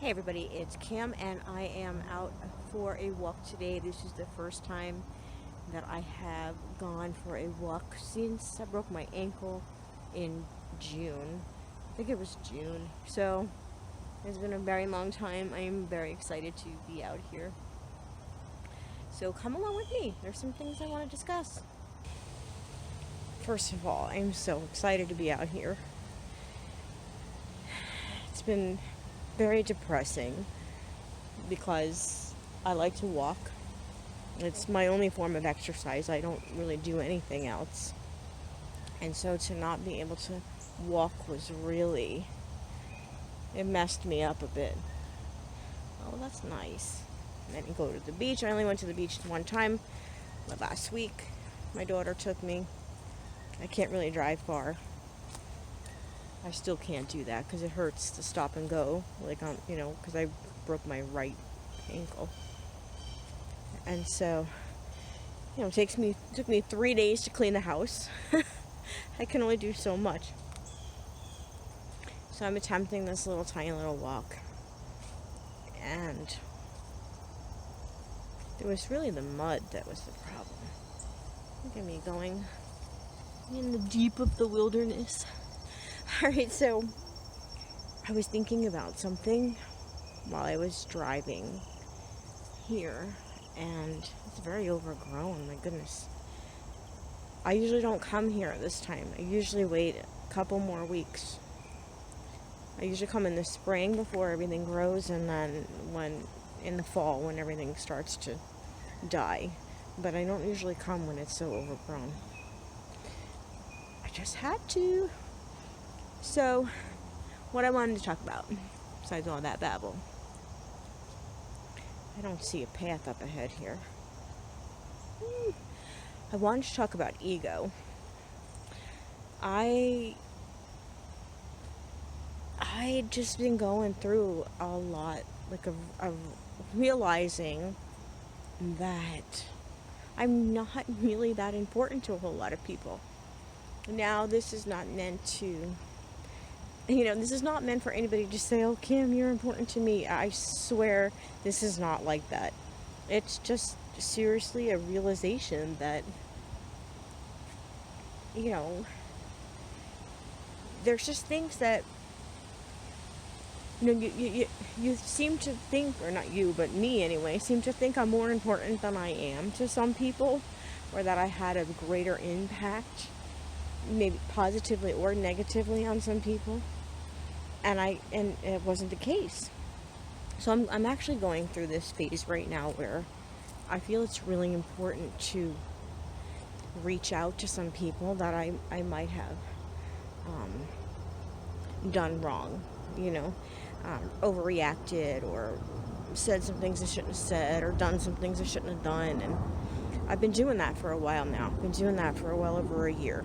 Hey everybody, it's Kim and I am out for a walk today. This is the first time that I have gone for a walk since I broke my ankle in June. I think it was June. So it's been a very long time. I am very excited to be out here. So come along with me. There's some things I want to discuss. First of all, I'm so excited to be out here. It's been very depressing because I like to walk. It's my only form of exercise. I don't really do anything else. And so to not be able to walk was really, it messed me up a bit. Oh, that's nice. And then go to the beach. I only went to the beach one time last week. My daughter took me. I can't really drive far. I still can't do that because it hurts to stop and go, because I broke my right ankle. And so, it took me 3 days to clean the house. I can only do so much. So I'm attempting this tiny little walk. And it was really the mud that was the problem. Look at me going in the deep of the wilderness. Alright, so I was thinking about something while I was driving here, and it's very overgrown, my goodness. I usually don't come here at this time. I usually wait a couple more weeks. I usually come in the spring before everything grows, and then in the fall when everything starts to die. But I don't usually come when it's so overgrown. I just had to. So, what I wanted to talk about, besides all that babble, I don't see a path up ahead here. I wanted to talk about ego. I just been going through a lot, of realizing that I'm not really that important to a whole lot of people. Now, this is not meant to... this is not meant for anybody to say, oh, Kim, you're important to me. I swear this is not like that. It's just seriously a realization that, there's just things that, you seem to think, or not you, but me anyway, seem to think I'm more important than I am to some people, or that I had a greater impact, maybe positively or negatively on some people. And it wasn't the case. So I'm actually going through this phase right now where I feel it's really important to reach out to some people that I might have done wrong, overreacted, or said some things I shouldn't have said, or done some things I shouldn't have done. And I've been doing that for a while now. I've been doing that for well over a year.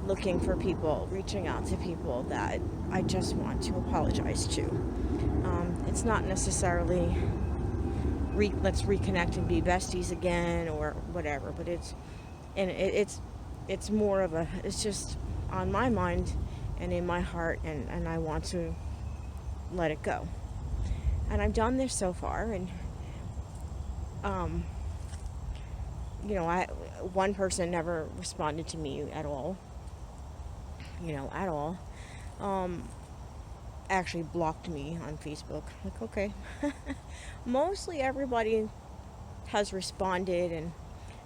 Looking for people, reaching out to people that I just want to apologize to. It's not necessarily let's reconnect and be besties again or whatever, but it's more of it's just on my mind and in my heart, and I want to let it go. And I've done this so far, and one person never responded to me at all. Actually blocked me on Facebook. Like, okay. Mostly everybody has responded, and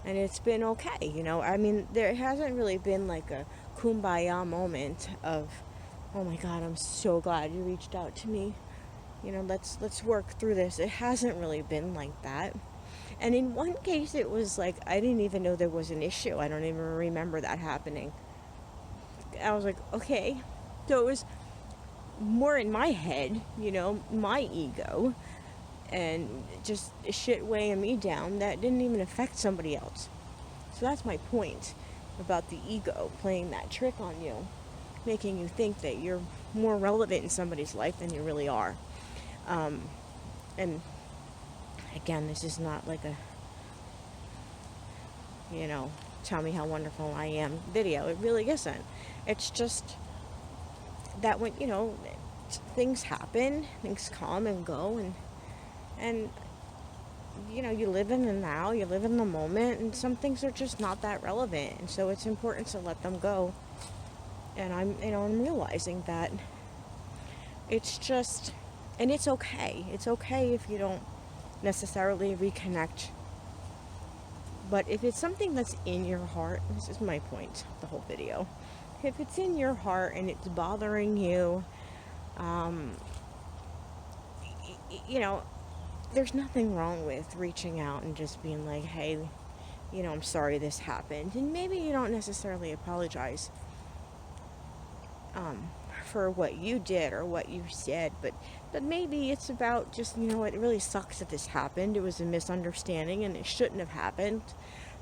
it's been okay, there hasn't really been like a kumbaya moment of, oh my God, I'm so glad you reached out to me. Let's work through this. It hasn't really been like that. And in one case, it was like, I didn't even know there was an issue. I don't even remember that happening. I was like, okay. So it was more in my head, my ego, and just shit weighing me down that didn't even affect somebody else. So that's my point about the ego playing that trick on you, making you think that you're more relevant in somebody's life than you really are. And again, this is not like a, tell me how wonderful I am video. It really isn't. It's just that when, things happen, things come and go, and you live in the now, you live in the moment, and some things are just not that relevant, and so it's important to let them go. And I'm realizing that it's just, and it's okay. It's okay if you don't necessarily reconnect. But if it's something that's in your heart, this is my point, the whole video. If it's in your heart and it's bothering you, there's nothing wrong with reaching out and just being like, hey, I'm sorry this happened. And maybe you don't necessarily apologize for what you did or what you said, but maybe it's about just, it really sucks that this happened. It was a misunderstanding and it shouldn't have happened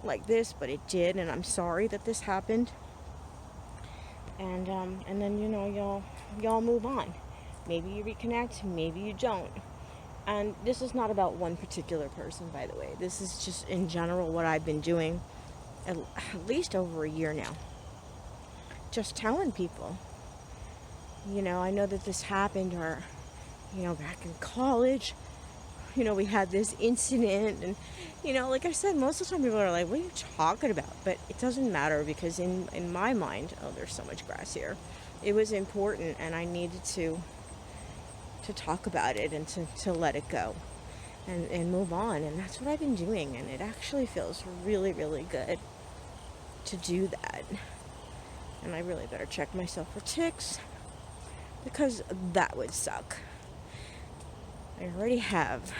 like this, but it did, and I'm sorry that this happened. And then y'all move on. Maybe you reconnect, maybe you don't. And this is not about one particular person, by the way. This is just in general what I've been doing at least over a year now. Just telling people, I know that this happened, or, back in college, we had this incident, and, like I said, most of the time people are like, what are you talking about? But it doesn't matter, because in my mind, oh, there's so much grass here. It was important, and I needed to talk about it and to let it go and move on. And that's what I've been doing, and it actually feels really, really good to do that. And I really better check myself for ticks, because that would suck. I already have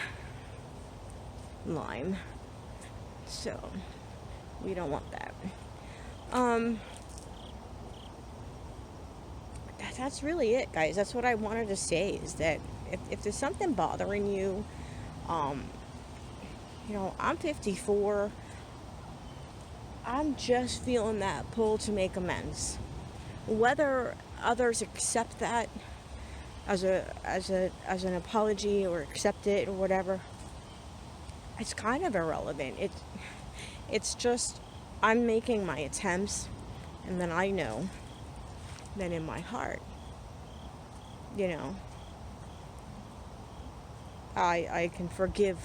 Lyme, so we don't want that. That's really it, guys. That's what I wanted to say, is that if there's something bothering you, I'm 54. I'm just feeling that pull to make amends. Whether others accept that as an apology or accept it or whatever, it's kind of irrelevant. It's just, I'm making my attempts, and then I know that in my heart, I can forgive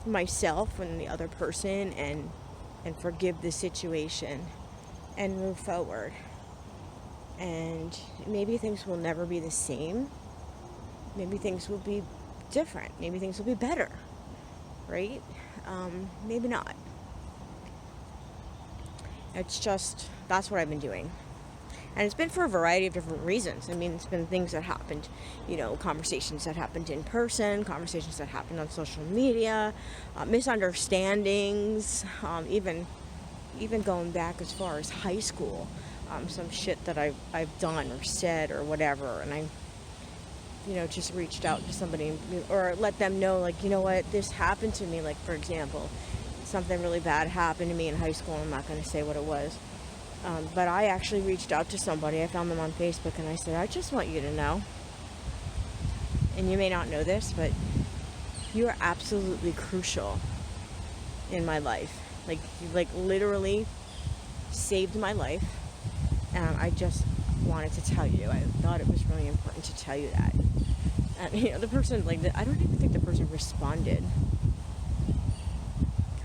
myself and the other person, and forgive the situation and move forward. And maybe things will never be the same. Maybe things will be different. Maybe things will be better, right? Maybe not. It's just, that's what I've been doing. And it's been for a variety of different reasons. I mean, it's been things that happened, conversations that happened in person, conversations that happened on social media, misunderstandings, even going back as far as high school, some shit that I've done or said or whatever, and I, just reached out to somebody or let them know, like, what, this happened to me. Like, for example, something really bad happened to me in high school. I'm not going to say what it was. But I actually reached out to somebody. I found them on Facebook, and I said, I just want you to know, and you may not know this, but you are absolutely crucial in my life. Like, you literally saved my life, and I just wanted to tell you. I thought it was really important to tell you that. And, the person, I don't even think the person responded.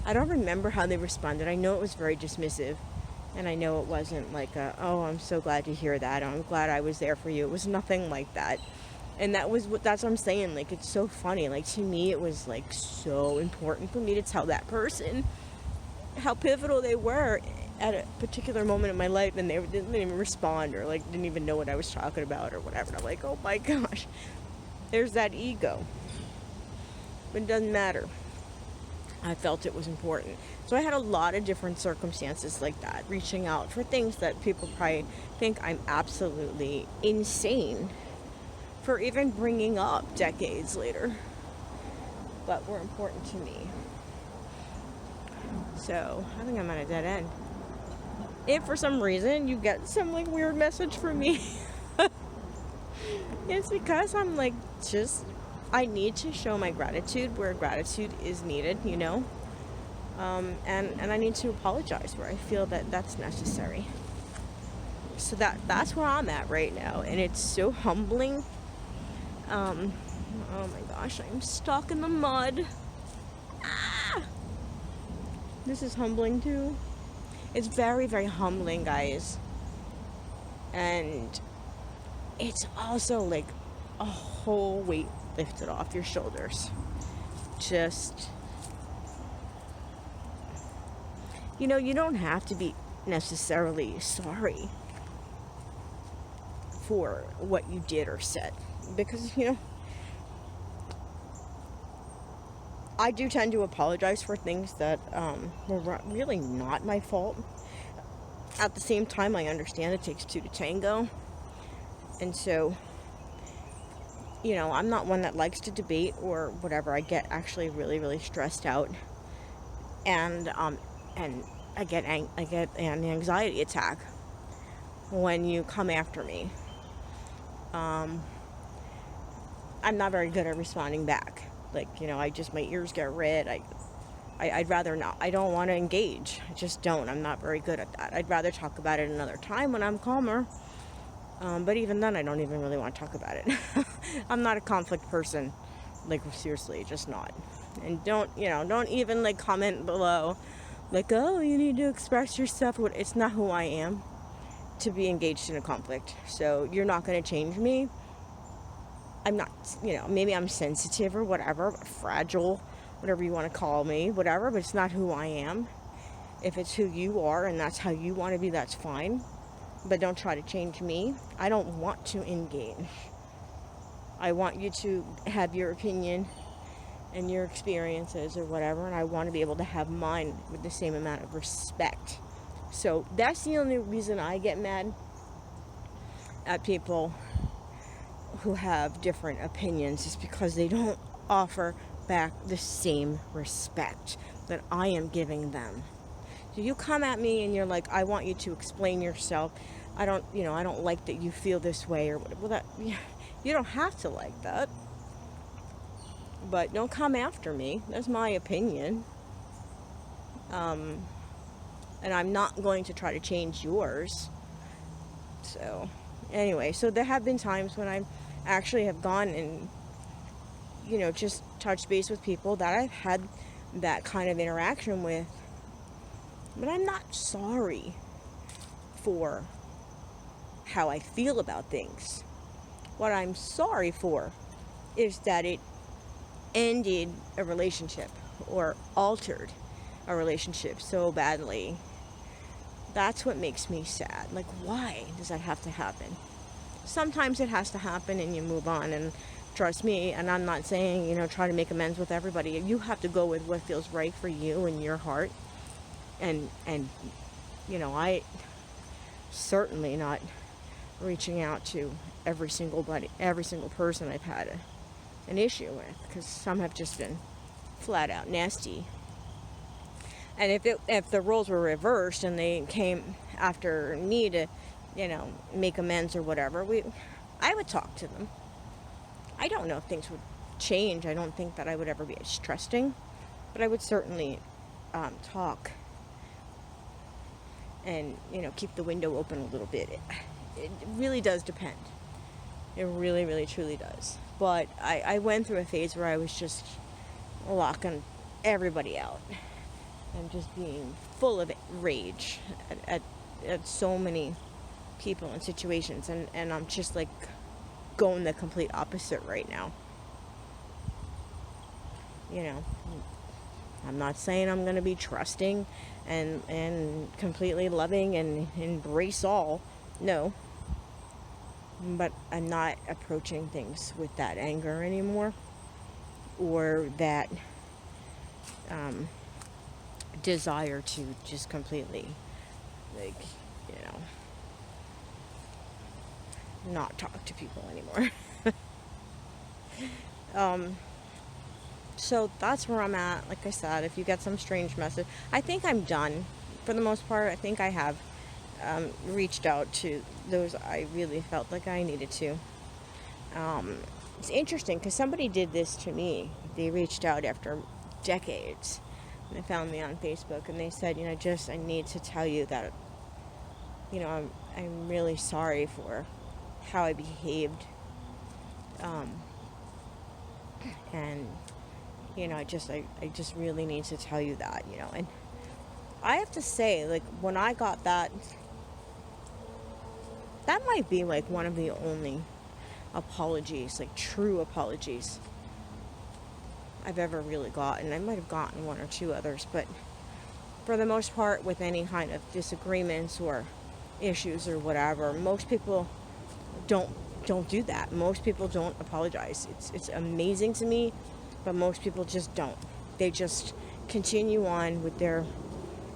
I don't remember how they responded. I know it was very dismissive. And I know it wasn't like oh, I'm so glad to hear that. I'm glad I was there for you. It was nothing like that. And that's what I'm saying. Like, it's so funny. Like, to me, it was so important for me to tell that person how pivotal they were at a particular moment in my life, and they didn't even respond, or didn't even know what I was talking about or whatever. And I'm like, oh my gosh, there's that ego. But it doesn't matter. I felt it was important. So I had a lot of different circumstances like that, reaching out for things that people probably think I'm absolutely insane for even bringing up decades later, but were important to me. So I think I'm at a dead end. If for some reason you get some weird message from me, it's because I'm I need to show my gratitude where gratitude is needed, and I need to apologize where I feel that that's necessary. So that's where I'm at right now, and it's so humbling Um, oh my gosh, I'm stuck in the mud. This is humbling too. It's very, very humbling, guys. And it's also like a whole weight lifted off your shoulders. Just, you don't have to be necessarily sorry for what you did or said. Because, I do tend to apologize for things that were really not my fault. At the same time, I understand it takes two to tango. And so, I'm not one that likes to debate or whatever. I get actually really, really stressed out. And I get an anxiety attack when you come after me. I'm not very good at responding back. Like, my ears get red. I'd rather not. I don't want to engage. I just don't. I'm not very good at that. I'd rather talk about it another time when I'm calmer. But even then, I don't even really want to talk about it. I'm not a conflict person. Like, seriously, just not. And don't even, like, comment below. Like, oh, you need to express yourself. It's not who I am to be engaged in a conflict. So you're not going to change me. I'm not, maybe I'm sensitive or whatever, fragile, whatever you want to call me, whatever, but it's not who I am. If it's who you are and that's how you want to be, that's fine. But don't try to change me. I don't want to engage. I want you to have your opinion and your experiences or whatever, and I want to be able to have mine with the same amount of respect. So that's the only reason I get mad at people who have different opinions, is because they don't offer back the same respect that I am giving them. So you come at me and you're like, I want you to explain yourself. I don't like that you feel this way or whatever. Well, you don't have to like that. But don't come after me. That's my opinion. And I'm not going to try to change yours. So, anyway, so there have been times when I actually have gone and, just touched base with people that I've had that kind of interaction with. But I'm not sorry for how I feel about things. What I'm sorry for is that it ended a relationship or altered a relationship so badly. That's what makes me sad. Like, why does that have to happen? Sometimes it has to happen and you move on, and trust me, and I'm not saying, try to make amends with everybody. You have to go with what feels right for you and your heart. And I certainly not reaching out to every single person I've had an issue with, because some have just been flat out nasty. And if the roles were reversed and they came after me to, make amends or whatever, I would talk to them. I don't know if things would change. I don't think that I would ever be as trusting, but I would certainly talk and, keep the window open a little bit. It really does depend. It really, really, truly does. But I went through a phase where I was just locking everybody out and just being full of rage at so many people and situations. And I'm just like going the complete opposite right now. I'm not saying I'm going to be trusting and completely loving and embrace all. No. But I'm not approaching things with that anger anymore, or that desire to just completely, not talk to people anymore. So that's where I'm at. Like I said, if you get some strange message, I think I'm done for the most part. I think I have reached out to those I really felt like I needed to. It's interesting because somebody did this to me. They reached out after decades. They found me on Facebook and they said, I need to tell you that, I'm really sorry for how I behaved I just really need to tell you that, and I have to say, like, when I got that might be like one of the only apologies, like true apologies I've ever really gotten. I might have gotten one or two others, but for the most part, with any kind of disagreements or issues or whatever, most people don't don't do that. Most people don't apologize. It's amazing to me, but most people just don't. They just continue on with their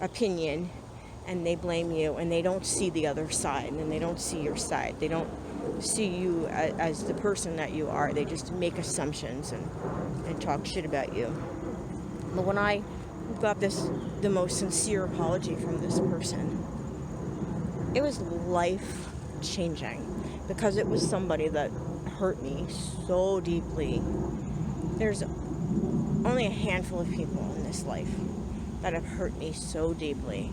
opinion, and they blame you, and they don't see the other side, and they don't see your side. They don't see you as the person that you are. They just make assumptions and talk shit about you. But when I got the most sincere apology from this person, it was life changing, because it was somebody that hurt me so deeply. There's only a handful of people in this life that have hurt me so deeply,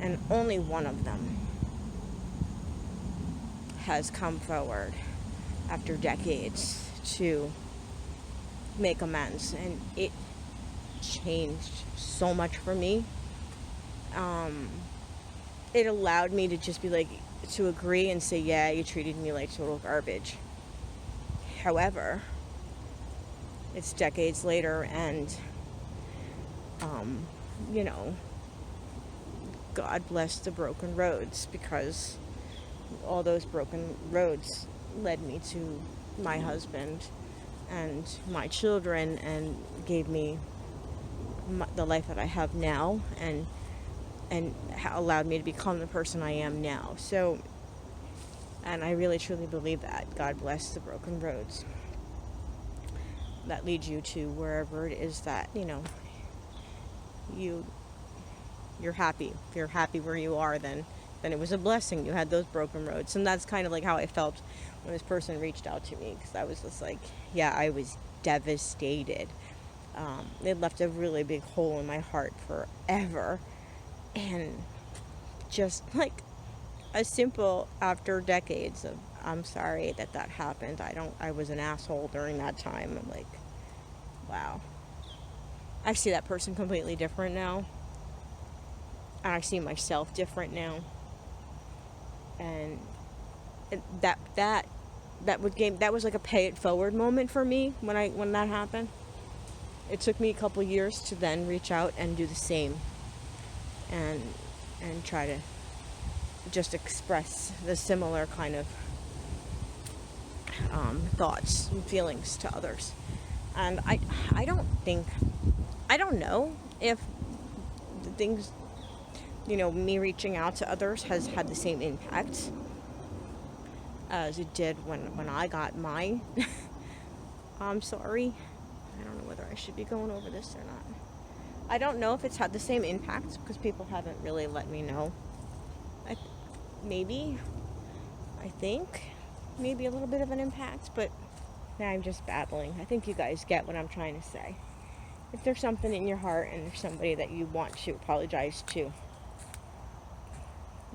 and only one of them has come forward after decades to make amends, and it changed so much for me. It allowed me to just be like, to agree and say, yeah, you treated me like total garbage. However, it's decades later, and you know, God bless the broken roads, because all those broken roads led me to my husband and my children, and gave me the life that I have now, and allowed me to become the person I am now. So, and I really truly believe that God bless the broken roads that lead you to wherever it is that, you're happy. If you're happy where you are, then it was a blessing. You had those broken roads. And that's kind of like how I felt when this person reached out to me, because I was just like, yeah, I was devastated. It left a really big hole in my heart forever. And just like a simple, after decades of, I'm sorry that happened. I was an asshole during that time. I'm like, wow. I see that person completely different now. And I see myself different now. And that was like a pay it forward moment for me when that happened. It took me a couple years to then reach out and do the same, and try to just express the similar kind of thoughts and feelings to others. And I don't know if the things, me reaching out to others has had the same impact as it did when I got mine. I'm sorry. I don't know whether I should be going over this or not. I don't know if it's had the same impact, because people haven't really let me know. I think maybe a little bit of an impact, but now I'm just babbling. I think you guys get what I'm trying to say. If there's something in your heart and there's somebody that you want to apologize to,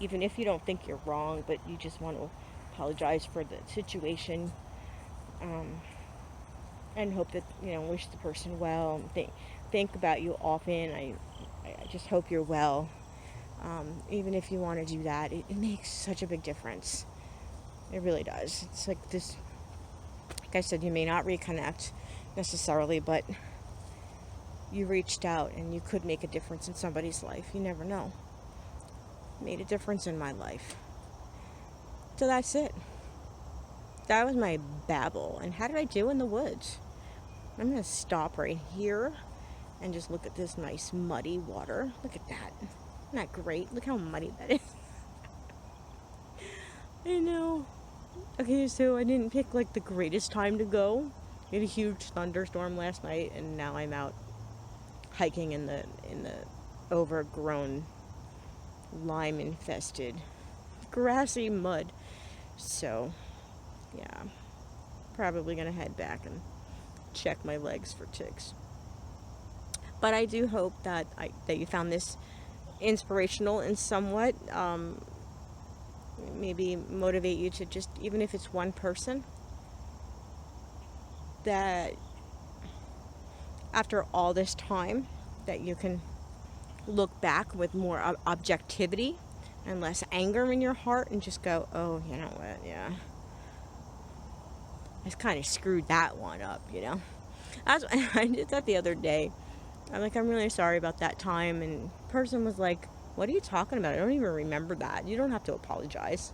even if you don't think you're wrong, but you just want to apologize for the situation, and hope that, wish the person well, and think about you often. I just hope you're well. Even if you want to do that, it makes such a big difference. It really does. It's like this, like I said, you may not reconnect necessarily, but you reached out and you could make a difference in somebody's life. You never know. Made a difference in my life. So that's it. That was my babble. And how did I do in the woods? I'm going to stop right here and just look at this nice muddy water. Look at that. Isn't that great? Look how muddy that is. I know. Okay, so I didn't pick like the greatest time to go. We had a huge thunderstorm last night, and now I'm out hiking in the overgrown, lime infested grassy mud. So yeah, probably gonna head back and check my legs for ticks. But I do hope that you found this inspirational and somewhat, maybe motivate you to just, even if it's one person that after all this time, that you can look back with more objectivity and less anger in your heart and just go, oh, you know what, yeah, I just kind of screwed that one up, you know. I did that the other day. I'm like, I'm really sorry about that time, and the person was like, what are you talking about? I don't even remember that. You don't have to apologize.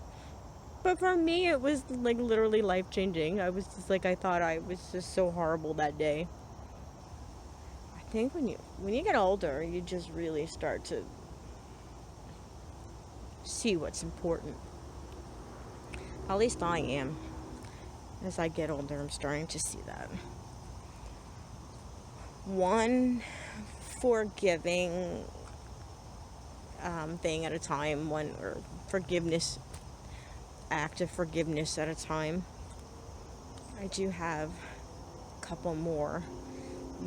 But for me, it was like literally life-changing. I was just like, I thought I was just so horrible that day. I think when you get older, you just really start to see what's important. At least I am. As I get older, I'm starting to see that. One forgiving thing at a time, one or forgiveness, act of forgiveness at a time. I do have a couple more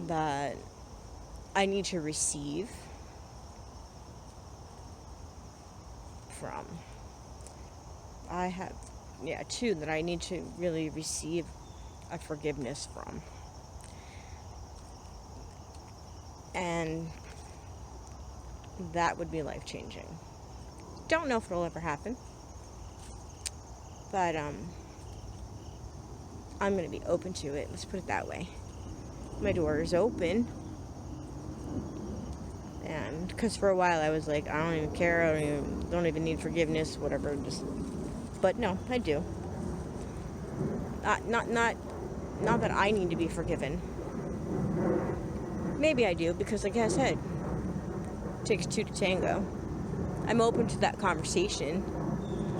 that I need to receive from. I have, two that I need to really receive a forgiveness from. And that would be life-changing. Don't know if it'll ever happen. But I'm going to be open to it. Let's put it that way. My door is open. And because for a while I was like, I don't even care. I don't even need forgiveness, whatever. But no, I do. Not that I need to be forgiven. Maybe I do, because like I said, it takes two to tango. I'm open to that conversation.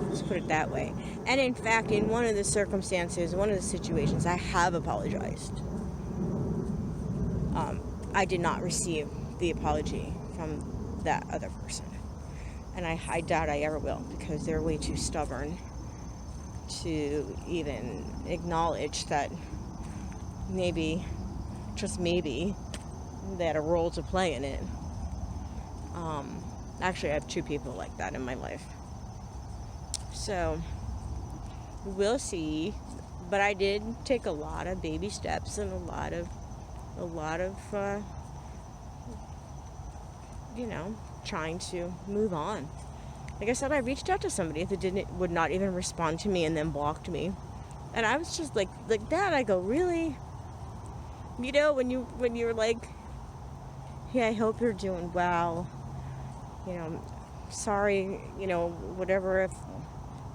Let's put it that way. And in fact, in one of the circumstances, one of the situations, I have apologized. I did not receive the apology from that other person. And I doubt I ever will, because they're way too stubborn to even acknowledge that maybe, just maybe, they had a role to play in it. Actually, I have two people like that in my life. So, we'll see. But I did take a lot of baby steps and a lot of trying to move on. Like I said, I reached out to somebody that would not even respond to me and then blocked me. And I was just like that. I go, really? You know, when you're like, yeah, I hope you're doing well. You know, sorry, you know, whatever, if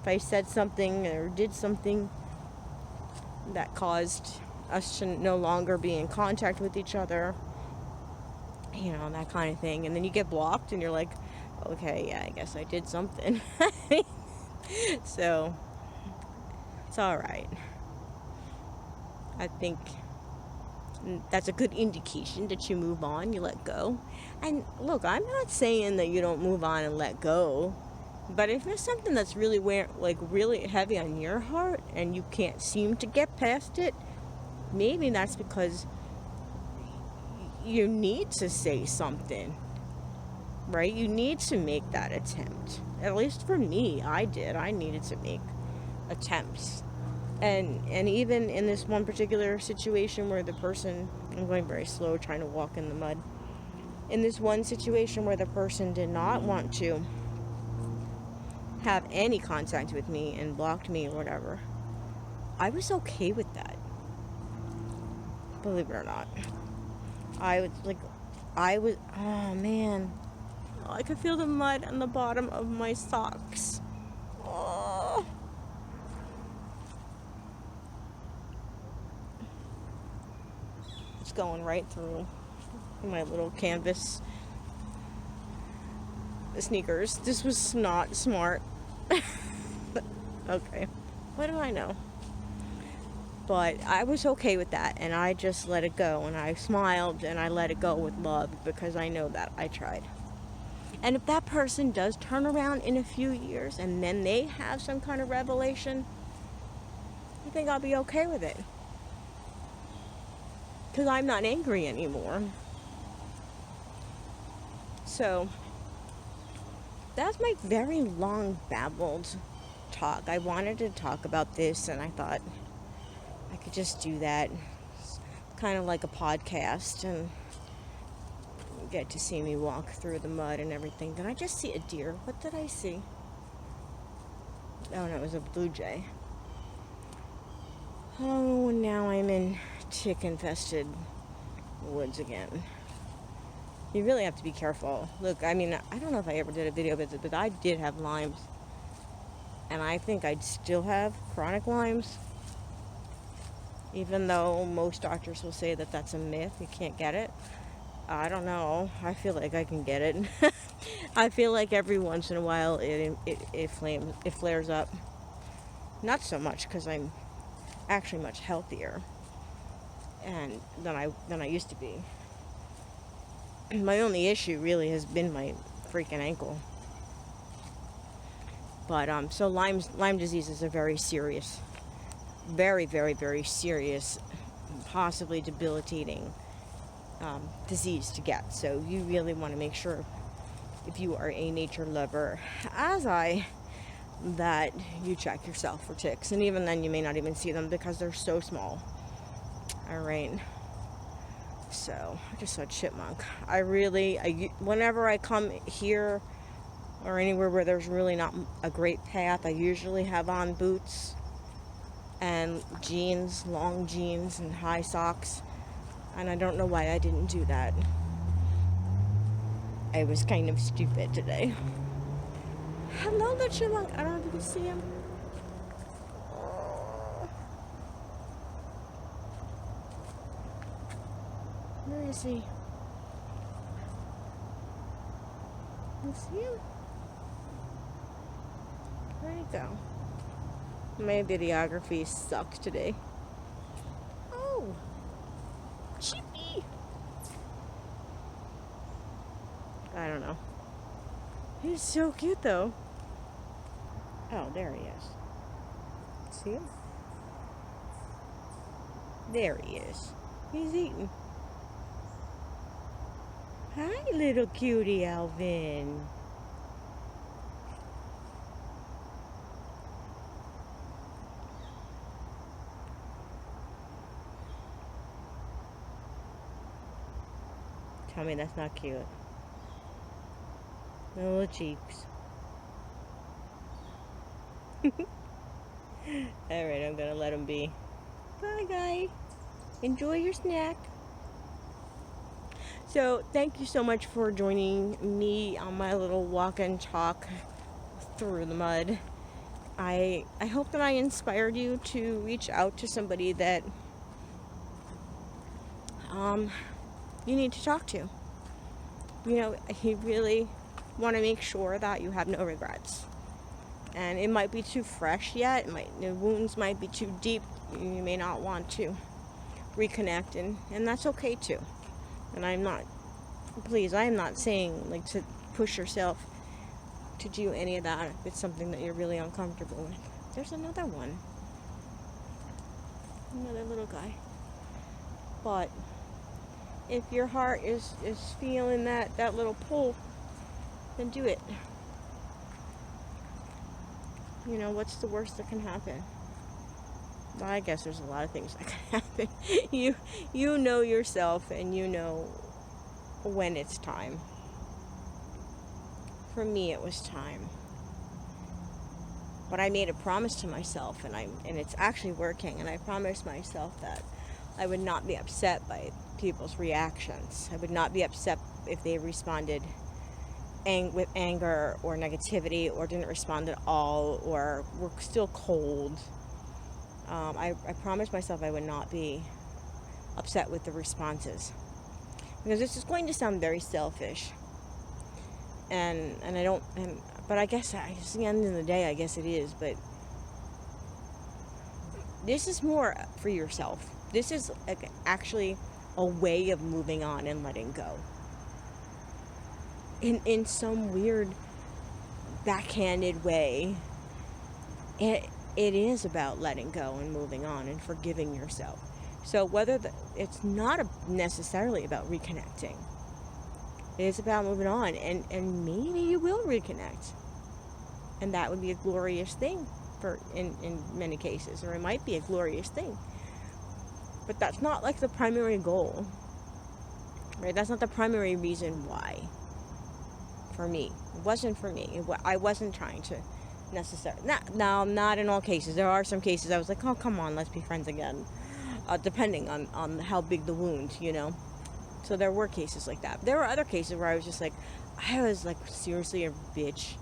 I said something or did something that caused us to no longer be in contact with each other, you know, that kind of thing. And then you get blocked and you're like, okay, yeah, I guess I did something. So, it's alright. I think that's a good indication that you move on, you let go. And look, I'm not saying that you don't move on and let go, but if there's something that's really really heavy on your heart and you can't seem to get past it, maybe that's because you need to say something, right? You need to make that attempt. At least for me, I did. I needed to make attempts. And even in this one particular situation where the person, I'm going very slow trying to walk in the mud. In this one situation where the person did not want to have any contact with me and blocked me or whatever, I was okay with that. Believe it or not. Oh man. Oh, I could feel the mud on the bottom of my socks. Oh. It's going right through my little canvas sneakers. This was not smart. Okay. What do I know? But I was okay with that, and I just let it go, and I smiled, and I let it go with love, because I know that I tried. And if that person does turn around in a few years, and then they have some kind of revelation, I think I'll be okay with it. Because I'm not angry anymore. So, that's my very long babbled talk. I wanted to talk about this, and I thought I could just do that. kind of like a podcast, and you get to see me walk through the mud and everything. Did I just see a deer? What did I see? Oh, no, it was a blue jay. Oh, now I'm in tick-infested woods again. You really have to be careful. Look, I mean, I don't know if I ever did a video about it, but I did have Lyme's. And I think I'd still have chronic Lyme's. Even though most doctors will say that that's a myth, you can't get it. I don't know. I feel like I can get it. I feel like every once in a while it flares up. Not so much because I'm actually much healthier and than I used to be. My only issue really has been my freaking ankle. But so Lyme disease is a very serious, very, very, very serious, possibly debilitating disease to get. So you really want to make sure, if you are a nature lover, as I, that you check yourself for ticks. And even then you may not even see them because they're so small. Alright. So, I just saw a chipmunk. Whenever I come here or anywhere where there's really not a great path, I usually have on boots and jeans, long jeans and high socks. And I don't know why I didn't do that. I was kind of stupid today. Hello, the chipmunk. I don't know if you can see him. Where is he? You see him? Where'd he go? My videography sucks today. Oh! Chippy! I don't know. He's so cute though. Oh, there he is. See him? There he is. He's eating. Hi, little cutie Alvin. Tell me that's not cute. Little cheeks. Alright, I'm gonna let him be. Bye, guy. Enjoy your snack. So, thank you so much for joining me on my little walk and talk through the mud. I hope that I inspired you to reach out to somebody that you need to talk to. You know, you really want to make sure that you have no regrets. And it might be too fresh yet. The wounds might be too deep. You may not want to reconnect, and that's okay too. And I am not saying like to push yourself to do any of that if it's something that you're really uncomfortable with. There's another one. Another little guy. But if your heart is feeling that little pull, then do it. You know, what's the worst that can happen? Well, I guess there's a lot of things that can happen. You know yourself, and you know when it's time. For me, it was time. But I made a promise to myself, and it's actually working. And I promised myself that I would not be upset by people's reactions. I would not be upset if they responded with anger or negativity, or didn't respond at all, or were still cold. I promised myself I would not be upset with the responses, because this is going to sound very selfish, but I guess at the end of the day, I guess it is. But this is more for yourself. This is actually a way of moving on and letting go. In some weird backhanded way, it is about letting go and moving on and forgiving yourself. So it's not necessarily about reconnecting. It is about moving on, and maybe you will reconnect, and that would be a glorious thing in many cases, or it might be a glorious thing. But that's not like the primary goal, right? That's not the primary reason why. For me, it wasn't for me. I wasn't trying to necessarily. Not in all cases. There are some cases I was like, oh, come on, let's be friends again. Depending on how big the wound, you know. So there were cases like that. There were other cases where I was just like, I was like seriously a bitch,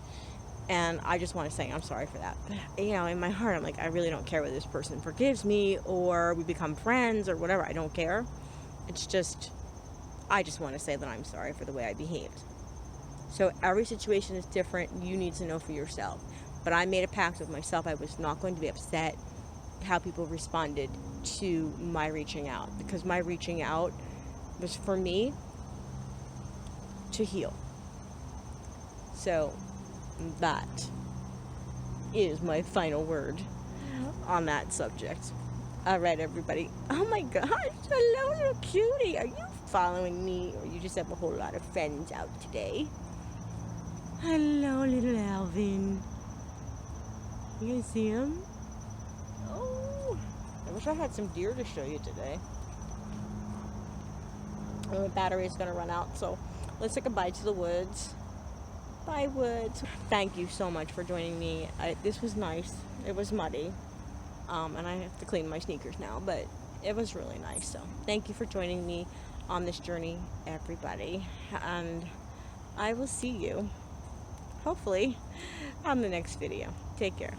and I just want to say I'm sorry for that. But, you know, in my heart, I'm like, I really don't care whether this person forgives me or we become friends or whatever. I don't care. It's just, I just want to say that I'm sorry for the way I behaved. So every situation is different. You need to know for yourself. But I made a pact with myself. I was not going to be upset how people responded to my reaching out, because my reaching out was for me to heal. So that is my final word on that subject. All right, everybody. Oh my gosh, hello, little cutie. Are you following me, or you just have a whole lot of friends out today? Hello, little Alvin. You guys see him? Oh, I wish I had some deer to show you today. My battery is going to run out, so let's say goodbye to the woods. Bye, woods. Thank you so much for joining me. This was nice. It was muddy, and I have to clean my sneakers now, but it was really nice. So thank you for joining me on this journey, everybody, and I will see you hopefully on the next video. Take care.